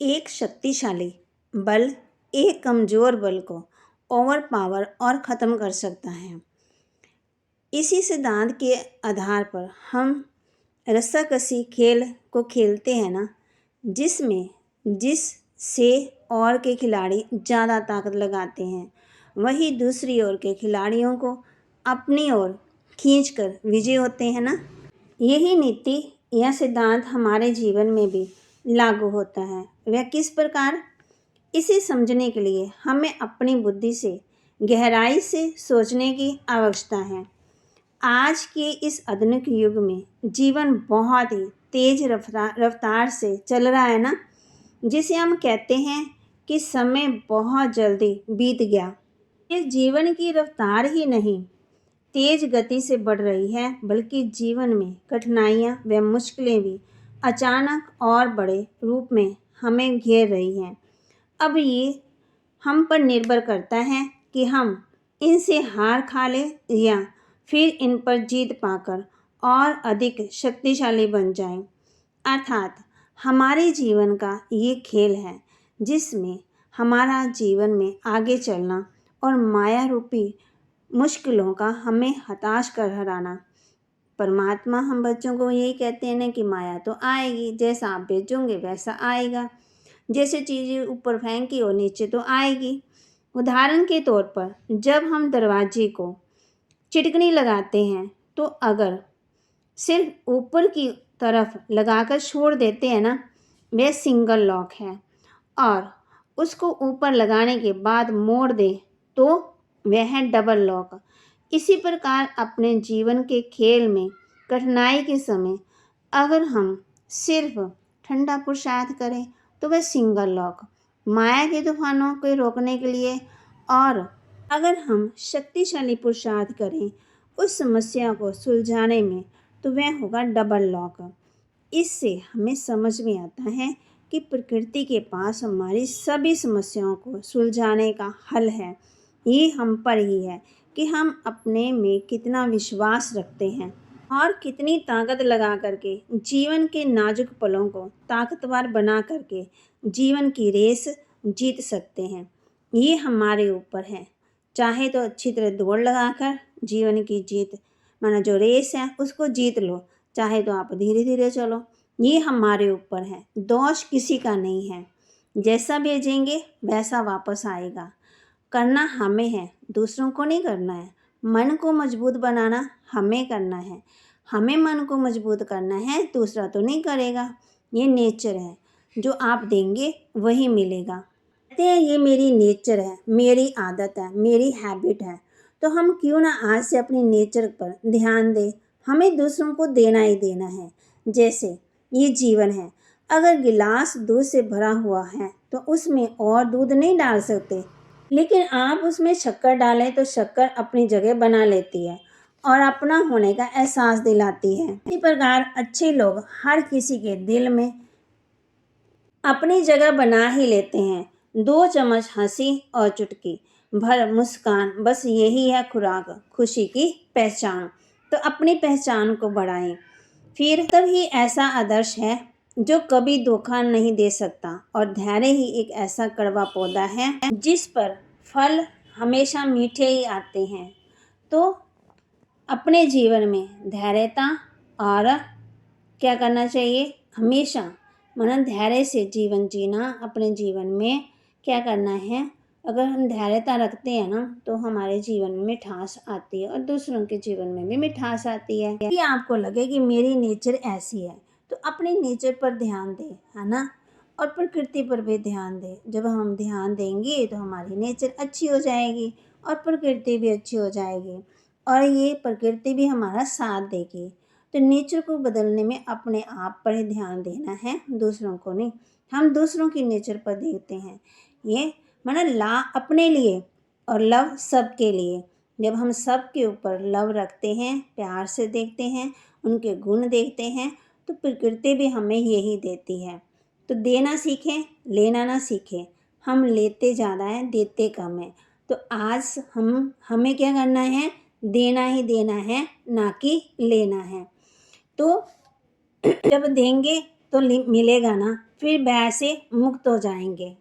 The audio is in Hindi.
एक शक्तिशाली बल एक कमज़ोर बल को ओवर पावर और ख़त्म कर सकता है। इसी सिद्धांत के आधार पर हम रस्साकसी खेल को खेलते हैं ना, जिससे और के खिलाड़ी ज़्यादा ताकत लगाते हैं, वही दूसरी ओर के खिलाड़ियों को अपनी ओर खींचकर विजयी होते हैं ना। यही नीति या सिद्धांत हमारे जीवन में भी लागू होता है। वह किस प्रकार? इसे समझने के लिए हमें अपनी बुद्धि से गहराई से सोचने की आवश्यकता है। आज के इस आधुनिक युग में जीवन बहुत ही तेज रफ्तार से चल रहा है ना, जिसे हम कहते हैं कि समय बहुत जल्दी बीत गया। ये जीवन की रफ्तार ही नहीं तेज गति से बढ़ रही है, बल्कि जीवन में कठिनाइयाँ व मुश्किलें भी अचानक और बड़े रूप में हमें घेर रही हैं। अब ये हम पर निर्भर करता है कि हम इनसे हार खा लें या फिर इन पर जीत पाकर और अधिक शक्तिशाली बन जाएं। अर्थात हमारे जीवन का ये खेल है, जिसमें हमारा जीवन में आगे चलना और माया रूपी मुश्किलों का हमें हताश कर हराना। परमात्मा हम बच्चों को यही कहते हैं ना कि माया तो आएगी, जैसा आप भेजोगे वैसा आएगा, जैसे चीज़ें ऊपर फेंकी और नीचे तो आएगी। उदाहरण के तौर पर जब हम दरवाजे को चिटकनी लगाते हैं, तो अगर सिर्फ ऊपर की तरफ लगाकर छोड़ देते हैं ना, वह सिंगल लॉक है, और उसको ऊपर लगाने के बाद मोड़ दे तो वह है डबल लॉक। इसी प्रकार अपने जीवन के खेल में कठिनाई के समय अगर हम सिर्फ ठंडा पुरुषार्थ करें तो वह सिंगल लॉक माया के तूफानों को रोकने के लिए, और अगर हम शक्तिशाली पुरुषार्थ करें उस समस्या को सुलझाने में तो वह होगा डबल लॉक। इससे हमें समझ में आता है कि प्रकृति के पास हमारी सभी समस्याओं को सुलझाने का हल है। ये हम पर ही है कि हम अपने में कितना विश्वास रखते हैं और कितनी ताकत लगा करके जीवन के नाजुक पलों को ताकतवर बना करके जीवन की रेस जीत सकते हैं। ये हमारे ऊपर है। चाहे तो अच्छी तरह दौड़ लगाकर जीवन की जीत माना जो रेस है उसको जीत लो, चाहे तो आप धीरे धीरे चलो। ये हमारे ऊपर है, दोष किसी का नहीं है। जैसा भेजेंगे वैसा वापस आएगा। करना हमें है, दूसरों को नहीं करना है। मन को मजबूत बनाना हमें करना है। हमें मन को मजबूत करना है, दूसरा तो नहीं करेगा। ये नेचर है, जो आप देंगे वही मिलेगा। कहते हैं ये मेरी नेचर है, मेरी आदत है, मेरी हैबिट है। तो हम क्यों ना आज से अपनी नेचर पर ध्यान दें। हमें दूसरों को देना ही देना है। जैसे ये जीवन है, अगर गिलास दूध से भरा हुआ है तो उसमें और दूध नहीं डाल सकते, लेकिन आप उसमें शक्कर डालें तो शक्कर अपनी जगह बना लेती है और अपना होने का एहसास दिलाती है। इसी प्रकार अच्छे लोग हर किसी के दिल में अपनी जगह बना ही लेते हैं। 2 चम्मच हंसी और चुटकी भर मुस्कान, बस यही है खुराक खुशी की पहचान। तो अपनी पहचान को बढ़ाएं, फिर तभी ऐसा आदर्श है जो कभी धोखा नहीं दे सकता। और धैर्य ही एक ऐसा कड़वा पौधा है जिस पर फल हमेशा मीठे ही आते हैं। तो अपने जीवन में धैर्यता और क्या करना चाहिए, हमेशा मन धैर्य से जीवन जीना। अपने जीवन में क्या करना है, अगर हम धैर्यता रखते हैं ना तो हमारे जीवन में मिठास आती है और दूसरों के जीवन में भी मिठास आती है। यदि आपको लगे कि मेरी नेचर ऐसी है तो अपने नेचर पर ध्यान दें, है ना, और प्रकृति पर भी ध्यान दें। जब हम ध्यान देंगे तो हमारी नेचर अच्छी हो जाएगी और प्रकृति भी अच्छी हो जाएगी, और ये प्रकृति भी हमारा साथ देगी। तो नेचर को बदलने में अपने आप पर ही ध्यान देना है, दूसरों को नहीं। हम दूसरों की नेचर पर देखते हैं, ये माना ला अपने लिए और लव सबके लिए। जब हम सबके ऊपर लव रखते हैं, प्यार से देखते हैं, उनके गुण देखते हैं, तो प्रकृति भी हमें यही देती है। तो देना सीखें, लेना ना सीखें। हम लेते ज़्यादा हैं, देते कम हैं। तो आज हमें क्या करना है, देना ही देना है, ना कि लेना है। तो जब देंगे तो मिलेगा ना, फिर भय से मुक्त हो जाएंगे।